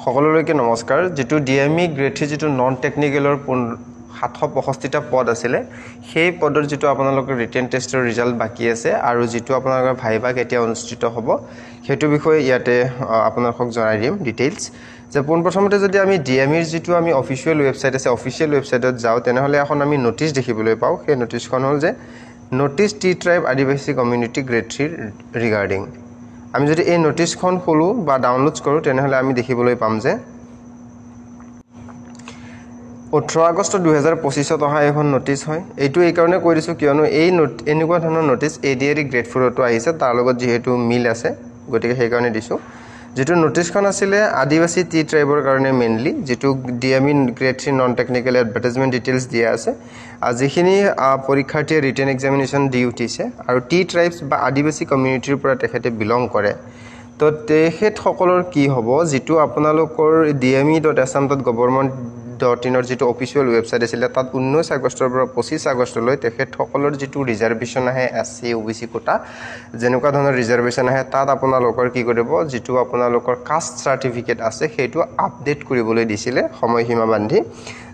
সকলোলৈকে নমস্কাৰ যেটো ডিএমই গ্ৰেড 3 যেটো নন টেকনিক্যালৰ 765টা পদ আছিল সেই পদৰ যেটো আপোনালোকৰ ৰিটেন টেষ্টৰ ৰিজাল্ট বাকি আছে আৰু যেটো আপোনালোকৰ ভাইবা কেতিয়া অনুষ্ঠিত হ'ব হেতু বিষয়ে ইয়াতে আপোনালোকক জনাই দিম ডিটেইলছ যে প্ৰথমতে যদি আমি ডিএমইৰ যেটো আমি অফিচিয়েল ওয়েবসাইট আছে অফিচিয়েল ওয়েবসাইটত যাও তেনেহলে এখন আমি নোটিস দেখিবলৈ পাও সেই নোটিসখন হল যে নোটিস টি ট্ৰাইব আদিবাসী কমিউনিটি গ্ৰেড 3 ৰিগাৰ্ডিং আমি যদি এই নোটিসখন খোলো বা ডাউনলোড কৰো তেনেহলে আমি দেখিবলৈ পাম যে 18 আগষ্ট 2025 ত অহা এখন নোটিস হয় এইটো এই কাৰণে কৈ দিছো কিয়নো এই এনেকুৱা ধৰণৰ নোটিস এডিআৰি গ্ৰেড 4 টো আহিছে তাৰ লগত যেহেতু মিল আছে গতিকে সেই কাৰণে দিছো যেটো নোটিসখন আছিল আদিবাসী টি ট্ৰাইবৰ কাৰণে মেইনলি যেটো DME grade 3 non technical advertisement details দিয়া আছে আজিখিনি পৰীক্ষাৰ্থীয়ে ৰিটেন এক্সামিনেশন দি উঠিছে আৰু টি ট্ৰাইবস বা আদিবাসী কমিউনিটিৰ পৰা তেখেতে বিলং কৰে তো তেখেত সকলৰ কি হ'ব যেটো আপোনালোকৰ dme.assam.government.in যেটো অফিচিয়েল ওয়েবসাইট আছিল তাত 19 আগষ্টৰ পৰা 25 আগষ্টলৈ তেখেত সকলৰ যেটো ৰিজাৰ্ভেশন আহে এসসি ওবিসি কোটা যেনেকুৱা ধৰণৰ ৰিজাৰ্ভেশন আহে তাত আপোনালোকৰ কি কৰিব যেটো আপোনালোকৰ কাষ্ট সাৰ্টিফিকেট আছে হেতু আপডেট কৰিবলৈ দিছিলে সময়সীমা বান্ধি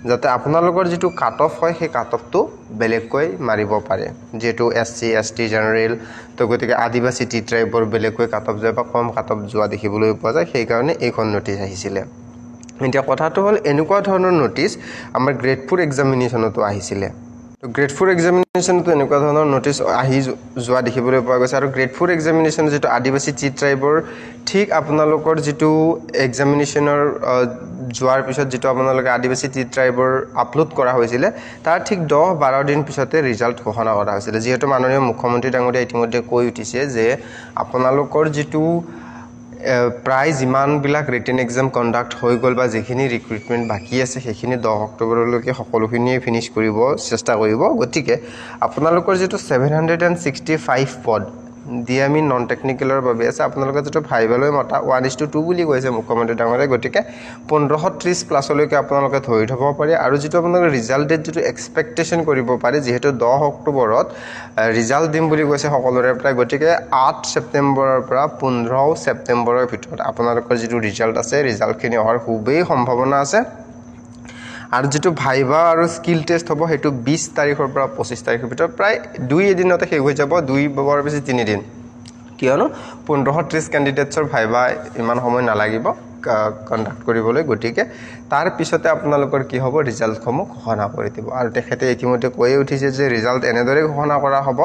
যাতে আপোনালোকৰ যেটো কাট অফ হয় সেই কাট অফটো বেলেগকৈ মাৰিব পাৰে যেটো এসসি এসটি জেনাৰেল তো গতিকে আদিবাসী টি ট্ৰাইবৰ বেলেগকৈ কাট অফ যায় বা কম কাট অফ যোৱা দেখিবলৈ পোৱা যায় সেই কাৰণে এইখন নোটিস আহিছিলে এতিয়া কথাটো হল এনেকুৱা ধৰণৰ নোটিস আমাৰ গ্ৰেড 4 এক্সামিনেশনতো আহিছিলে তো গ্ৰেড 4 এক্সামিনেশনতো এনেকুৱা ধৰণৰ নোটিস আহি যোৱা দেখিবলৈ পোৱা গৈছে আৰু গ্ৰেড 4 এক্সামিনেশন যেটো আদিবাসী টি ট্ৰাইবৰ ঠিক আপোনালোকৰ যেটো এক্সামিনেশনৰ যোৱাৰ পিছত যেটো আপোনালোকে আদিবাসী টি ট্ৰাইবৰ আপলোড কৰা হৈছিল তাৰ ঠিক 10-12 দিন পিছতে ৰিজাল্ট ঘোষণা কৰা হৈছিল যেহেতু মাননীয় মুখ্যমন্ত্ৰী ডাঙৰীয়া ইতিমধ্যে কৈ উঠিছে যে আপোনালোকৰ যেটো প্ৰায় জিমান বিলাক ৰিটেন এক্সাম কন্ডাক্ট হৈ গল বা যেখিনি ৰিক্ৰুটমেন্ট বাকি আছে সেইখিনি 10 অক্টোবৰলৈকে সকলোখিনি ফিনিশ কৰিব চেষ্টা কৰিব গতিকে আপোনালোকৰ যেটো 765 পদ ডিএমই নন টেকনিক্যালৰ বাবে আছে আপোনালোকৰ যেটো ভাইবালৈ মতা 1:2 বুলি কৈছে মুখ্যমন্ত্ৰী ডাঙৰীয়া গতিকে 1530 প্লাছলৈকে আপোনালোকে ধৰি থব পাৰে আৰু যেটো আপোনালোকৰ ৰিজাল্ট ডেট যেটো এক্সপেক্টেশন কৰিব পাৰে যেহেতু 10 অক্টোবৰত ৰিজাল্ট দিম বুলি কৈছে সকলোৰে প্ৰায় গতিকে 8 ছেপ্টেম্বৰৰ পৰা 15 ছেপ্টেম্বৰৰ ভিতৰত আপোনালোকৰ যেটো ৰিজাল্ট আছে ৰিজাল্টখিনি অহাৰ খুবেই সম্ভাৱনা আছে আৰু যেটো ভাইবা আৰু স্কিল টেষ্ট হ'ব হেতু 20 তাৰিখৰ পৰা 25 তাৰিখৰ ভিতৰত প্ৰায় 2 এদিনতে শেষ হৈ যাব 2 বৰ বেছি 3 দিন কিয়নো 1530 ক্যান্ডিডেটছৰ ভাইবা ইমান সময় নালাগিব কন্ডাক্ট কৰিবলৈ গতিকে তাৰ পিছতে আপোনালোকৰ কি হ'ব ৰিজাল্টসমূহ ঘোষণা কৰি দিব আৰু তেখেতে ইতিমধ্যে কৈ উঠিছে যে ৰিজাল্ট এনেদৰে ঘোষণা কৰা হ'ব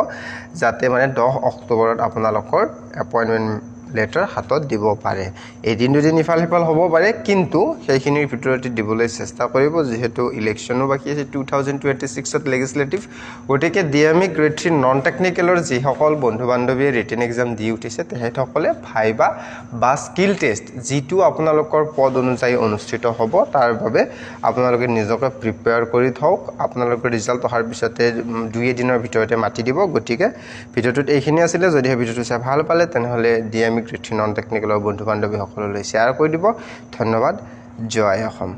যাতে মানে 10 অক্টোবৰত আপোনালোকৰ এপইন্টমেন্ট লেটাৰ হাতত দিব পাৰে এদিন দুদিন ইফাল হিফাল হ'ব পাৰে কিন্তু সেইখিনিৰ ভিতৰতে দিবলৈ চেষ্টা কৰিব যেহেতু ইলেকশনো বাকি আছে 2026 ত লেজিসলেটিভ গতিকে ডিএমই গ্ৰেড 3 নন টেকনিক্যালৰ যি সকল বন্ধু বান্ধৱীয়ে ৰিটেন এক্সাম দি উঠিছে তেহেতসকলে ভাইবা বা স্কিল টেষ্ট যেটো আপোনালোকৰ পদ অনুযায়ী অনুষ্ঠিত হ'ব তাৰ বাবে আপোনালোকে নিজকে প্ৰিপেয়াৰ কৰি থওক আপোনালোকৰ ৰিজাল্ট অহাৰ পিছতে 2 এদিনৰ ভিতৰতে মাতি দিব গতিকে ভিডিওটোত এইখিনি আছিল যদি ভিডিওটো চাই ভাল পালে তেনেহলে ডিএমই গ্ৰেড 3 নন টেকনিক্যালৰ বন্ধু বান্ধৱী সকললৈ শেয়াৰ কৰি দিব ধন্যবাদ জয় অসম